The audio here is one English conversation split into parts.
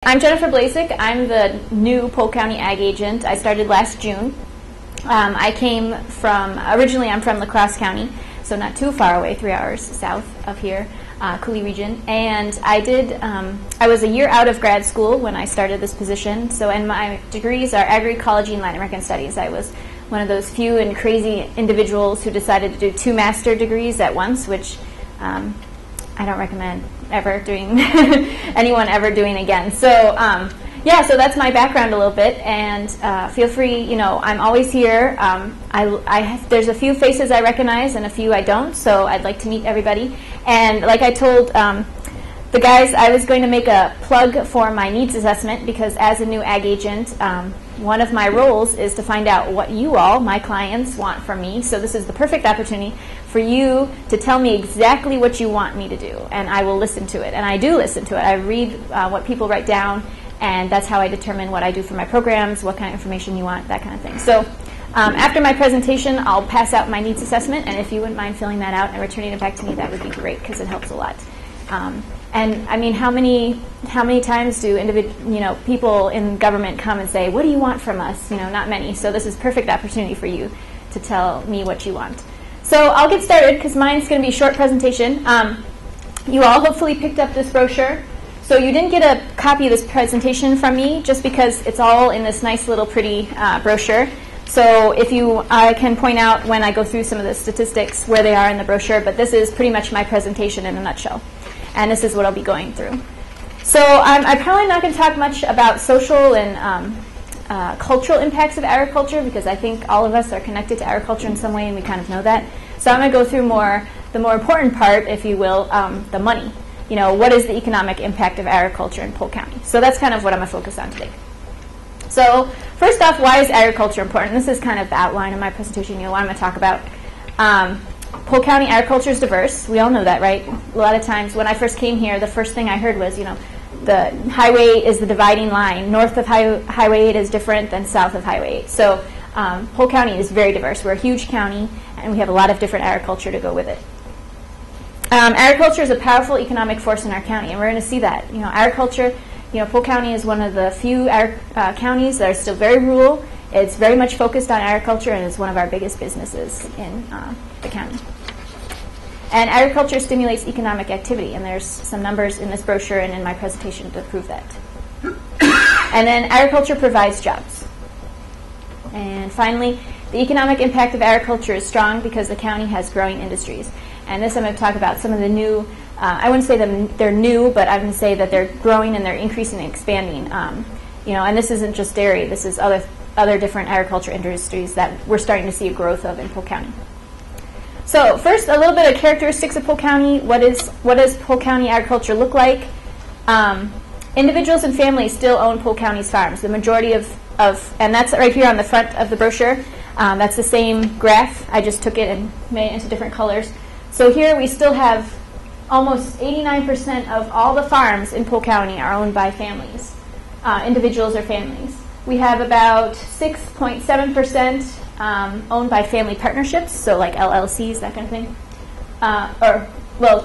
I'm Jennifer Blasek. I'm the new Polk County Ag Agent. I started last June. I came from, originally I'm from La Crosse County, so not too far away, 3 hours south of here, Coulee region. And I was a year out of grad school when I started this position. So, and my degrees are agroecology and Latin American studies. I was one of those few and crazy individuals who decided to do 2 master degrees at once, which I don't recommend anyone ever doing again. So yeah, so that's my background a little bit, and feel free, I'm always here. There's a few faces I recognize and a few I don't, so I'd like to meet everybody. And like I told the guys, I was going to make a plug for my needs assessment, because as a new ag agent, one of my roles is to find out what you all, my clients, want from me. So this is the perfect opportunity for you to tell me exactly what you want me to do, and I will listen to it. And I do listen to it. I read what people write down, and that's how I determine what I do for my programs, what kind of information you want, that kind of thing. So after my presentation, I'll pass out my needs assessment, and if you wouldn't mind filling that out and returning it back to me, that would be great, because it helps a lot. And I mean, how many times do people in government come and say, "What do you want from us?" Not many. So this is a perfect opportunity for you to tell me what you want. So I'll get started, because mine's going to be a short presentation. You all hopefully picked up this brochure. So you didn't get a copy of this presentation from me just because it's all in this nice little pretty brochure. So I can point out when I go through some of the statistics where they are in the brochure, but this is pretty much my presentation in a nutshell. And this is what I'll be going through. So I'm probably not going to talk much about social and cultural impacts of agriculture, because I think all of us are connected to agriculture in some way, and we kind of know that. So I'm going to go through the more important part, if you will, the money. What is the economic impact of agriculture in Polk County? So that's kind of what I'm going to focus on today. So first off, why is agriculture important? This is kind of the outline of my presentation, what I'm going to talk about. Polk County agriculture is diverse. We all know that, right? A lot of times when I first came here, the first thing I heard was, the highway is the dividing line. North of Highway 8 is different than south of Highway 8. So Polk County is very diverse. We're a huge county, and we have a lot of different agriculture to go with it. Agriculture is a powerful economic force in our county, and we're going to see that. Agriculture, Polk County is one of the few counties that are still very rural. It's very much focused on agriculture, and it's one of our biggest businesses in the county. And agriculture stimulates economic activity, and there's some numbers in this brochure and in my presentation to prove that. And then agriculture provides jobs. And finally, the economic impact of agriculture is strong because the county has growing industries. And this I'm going to talk about some of the new, I wouldn't say they're new, but I'm going to say that they're growing and they're increasing and expanding. And this isn't just dairy, this is other different agriculture industries that we're starting to see a growth of in Polk County. So first, a little bit of characteristics of Polk County. What does Polk County agriculture look like? Individuals and families still own Polk County's farms. The majority of and that's right here on the front of the brochure. That's the same graph. I just took it and made it into different colors. So here we still have almost 89% of all the farms in Polk County are owned by families, individuals or families. We have about 6.7% owned by family partnerships, so like LLCs, that kind of thing.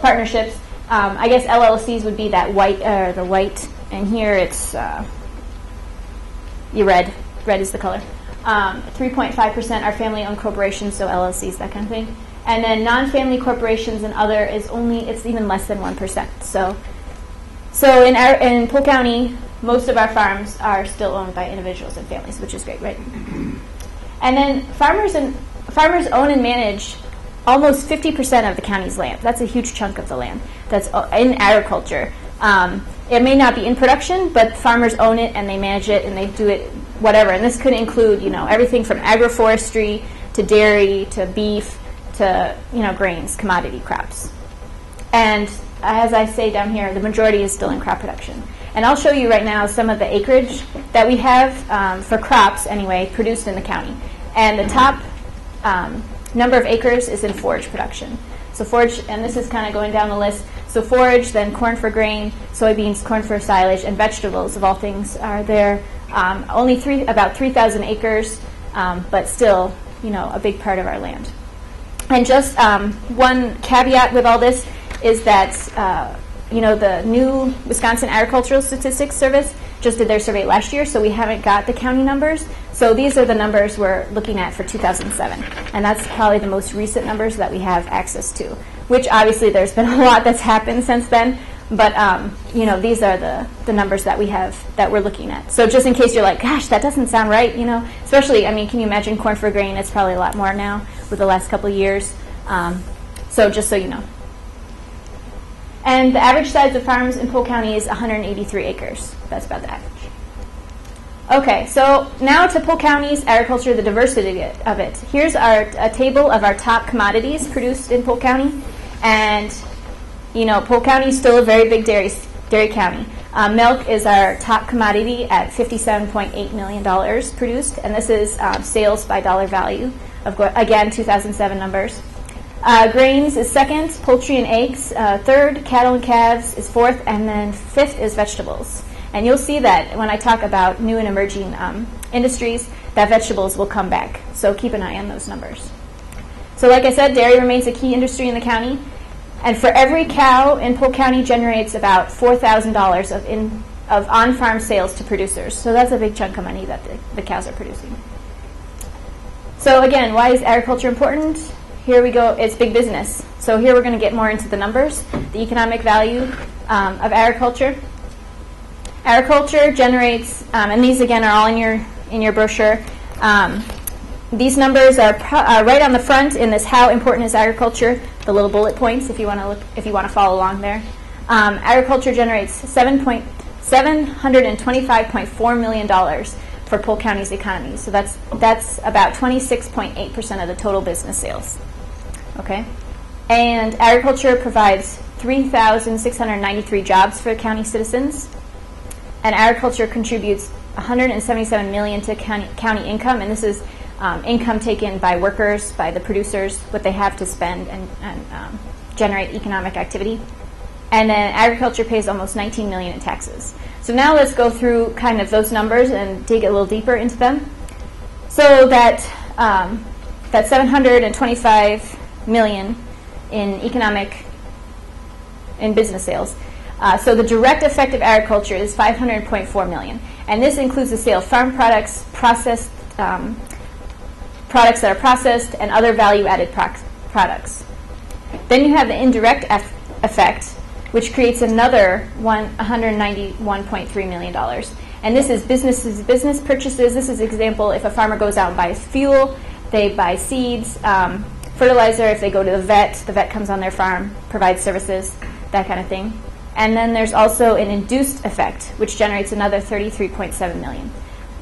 Partnerships. I guess LLCs would be that white, the white, and here it's red. Red is the color. 3.5% are family-owned corporations, so LLCs, that kind of thing. And then non-family corporations and other it's even less than 1%. So in Polk County, most of our farms are still owned by individuals and families, which is great, right? And then farmers own and manage almost 50% of the county's land. That's a huge chunk of the land that's in agriculture. It may not be in production, but farmers own it and they manage it and they do it whatever. And this could include, everything from agroforestry to dairy to beef to, grains, commodity crops. And as I say down here, the majority is still in crop production. And I'll show you right now some of the acreage that we have for crops, anyway, produced in the county. And the top number of acres is in forage production. So forage, and this is kind of going down the list. So forage, then corn for grain, soybeans, corn for silage, and vegetables, of all things, are there. Only about 3,000 acres, but still, a big part of our land. And just one caveat with all this is that the new Wisconsin Agricultural Statistics Service just did their survey last year, so we haven't got the county numbers. So these are the numbers we're looking at for 2007, and that's probably the most recent numbers that we have access to, which obviously there's been a lot that's happened since then, but you know, these are the numbers that we have that we're looking at. So just in case you're like, gosh, that doesn't sound right, you know, especially, I mean, can you imagine corn for grain? It's probably a lot more now with the last couple of years. So just so you know. And the average size of farms in Polk County is 183 acres. That's about the average. Okay, so now to Polk County's agriculture, the diversity of it. Here's a table of our top commodities produced in Polk County. And, you know, Polk County is still a very big dairy county. Milk is our top commodity at $57.8 million produced. And this is sales by dollar value of, again, 2007 numbers. Grains is second, poultry and eggs third, cattle and calves is fourth, and then fifth is vegetables. And you'll see that when I talk about new and emerging industries, that vegetables will come back. So keep an eye on those numbers. So like I said, dairy remains a key industry in the county. And for every cow in Polk County generates about $4,000 of on-farm sales to producers. So that's a big chunk of money that the cows are producing. So again, why is agriculture important? Here we go, it's big business. So here we're going to get more into the numbers, the economic value of agriculture. Agriculture generates, and these again are all in your brochure. These numbers are right on the front in this "How important is agriculture?" The little bullet points, if you want to follow along there. Agriculture generates $725.4 million for Polk County's economy. So that's about 26.8% of the total business sales. Okay, and agriculture provides 3,693 jobs for county citizens, and agriculture contributes $177 million to county income, and this is income taken by workers, by the producers, what they have to spend and generate economic activity. And then agriculture pays almost $19 million in taxes. So now let's go through kind of those numbers and dig a little deeper into them. So that 725 million in business sales. So the direct effect of agriculture is 500.4 million, and this includes the sale of farm products, processed products that are processed, and other value-added products. Then you have the indirect effect, which creates another $191.3 million. And this is business purchases. This is an example if a farmer goes out and buys fuel, they buy seeds, fertilizer. If they go to the vet comes on their farm, provides services, that kind of thing. And then there's also an induced effect, which generates another 33.7 million.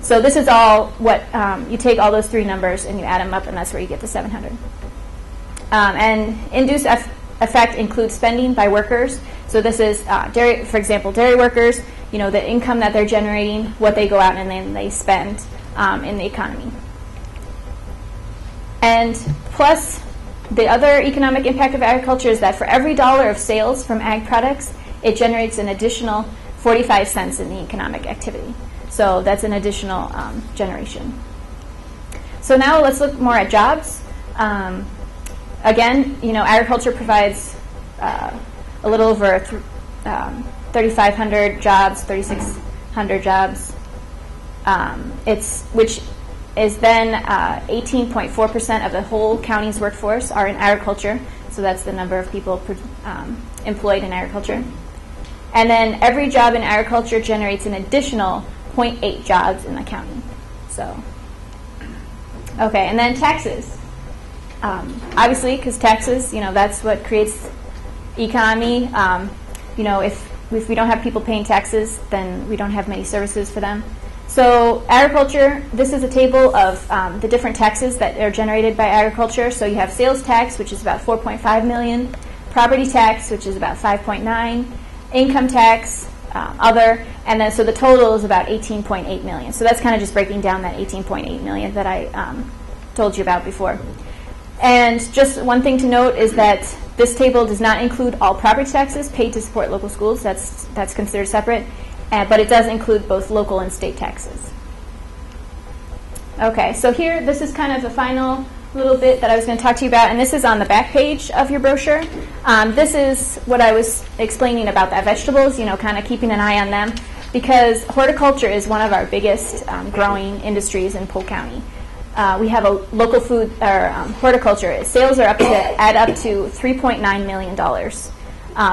So this is all what, you take all those three numbers and you add them up, and that's where you get the 700. And induced effect includes spending by workers. So this is, for example, dairy workers, you know, the income that they're generating, what they go out and then they spend in the economy. And plus, the other economic impact of agriculture is that for every dollar of sales from ag products, it generates an additional 45 cents in the economic activity. So that's an additional generation. So now let's look more at jobs. Again, you know, agriculture provides a little over 3,500 jobs, 3,600 jobs. Which is then 18.4% of the whole county's workforce are in agriculture. So that's the number of people employed in agriculture. And then every job in agriculture generates an additional 0.8 jobs in the county. So, okay, and then taxes. Obviously, because taxes, you know, that's what creates economy. You know, if we don't have people paying taxes, then we don't have many services for them. So agriculture, this is a table of the different taxes that are generated by agriculture. So you have sales tax, which is about 4.5 million, property tax, which is about 5.9, income tax, other, and then so the total is about 18.8 million. So that's kind of just breaking down that 18.8 million that I told you about before. And just one thing to note is that this table does not include all property taxes paid to support local schools. That's considered separate, but it does include both local and state taxes. Okay, so here, this is kind of the final little bit that I was going to talk to you about, and this is on the back page of your brochure. This is what I was explaining about that vegetables, you know, kind of keeping an eye on them. because horticulture is one of our biggest growing industries in Polk County. We have a local food or horticulture. Sales are add up to $3.9 million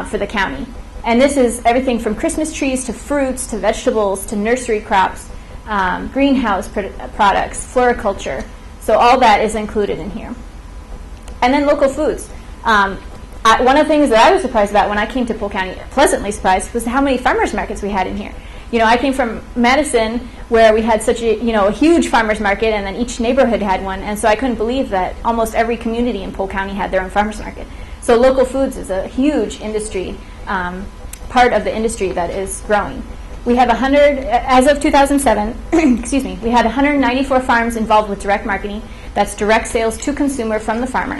for the county. And this is everything from Christmas trees to fruits to vegetables to nursery crops, greenhouse products, floriculture. So all that is included in here. And then local foods. One of the things that I was surprised about when I came to Polk County, pleasantly surprised, was how many farmers markets we had in here. You know, I came from Madison, where we had such a huge farmers market, and then each neighborhood had one, and so I couldn't believe that almost every community in Polk County had their own farmers market. So local foods is a huge industry, part of the industry that is growing. We have as of 2007, excuse me, we had 194 farms involved with direct marketing. That's direct sales to consumer from the farmer.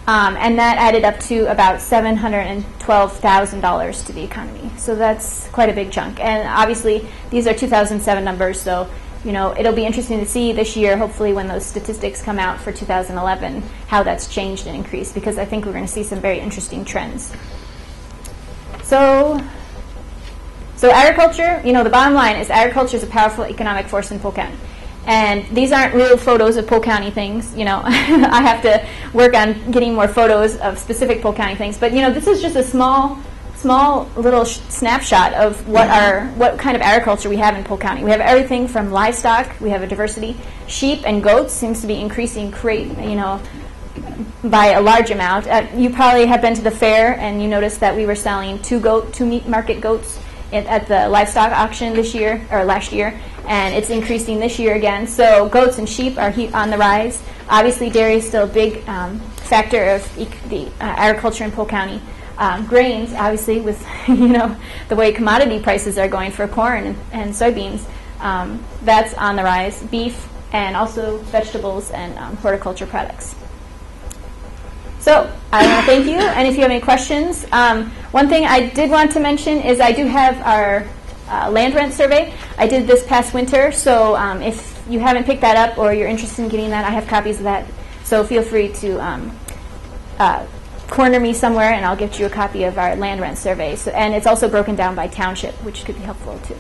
And that added up to about $712,000 to the economy. So that's quite a big chunk. And obviously, these are 2007 numbers, so it'll be interesting to see this year, hopefully when those statistics come out for 2011, how that's changed and increased, because I think we're going to see some very interesting trends. So agriculture, the bottom line is agriculture is a powerful economic force in Polk County. And these aren't real photos of Polk County things. I have to work on getting more photos of specific Polk County things. But this is just a small little snapshot of what kind of agriculture we have in Polk County. We have everything from livestock. We have a diversity. Sheep and goats seems to be increasing by a large amount. You probably have been to the fair and you noticed that we were selling two meat market goats at the livestock auction this year or last year, and it's increasing this year again. So goats and sheep are on the rise. Obviously, dairy is still a big factor of the agriculture in Polk County. Grains, obviously, with the way commodity prices are going for corn and soybeans, that's on the rise. Beef and also vegetables and horticulture products. So I want to thank you, and if you have any questions, one thing I did want to mention is I do have our land rent survey. I did this past winter, so if you haven't picked that up or you're interested in getting that, I have copies of that. So feel free to corner me somewhere, and I'll get you a copy of our land rent survey. And it's also broken down by township, which could be helpful too.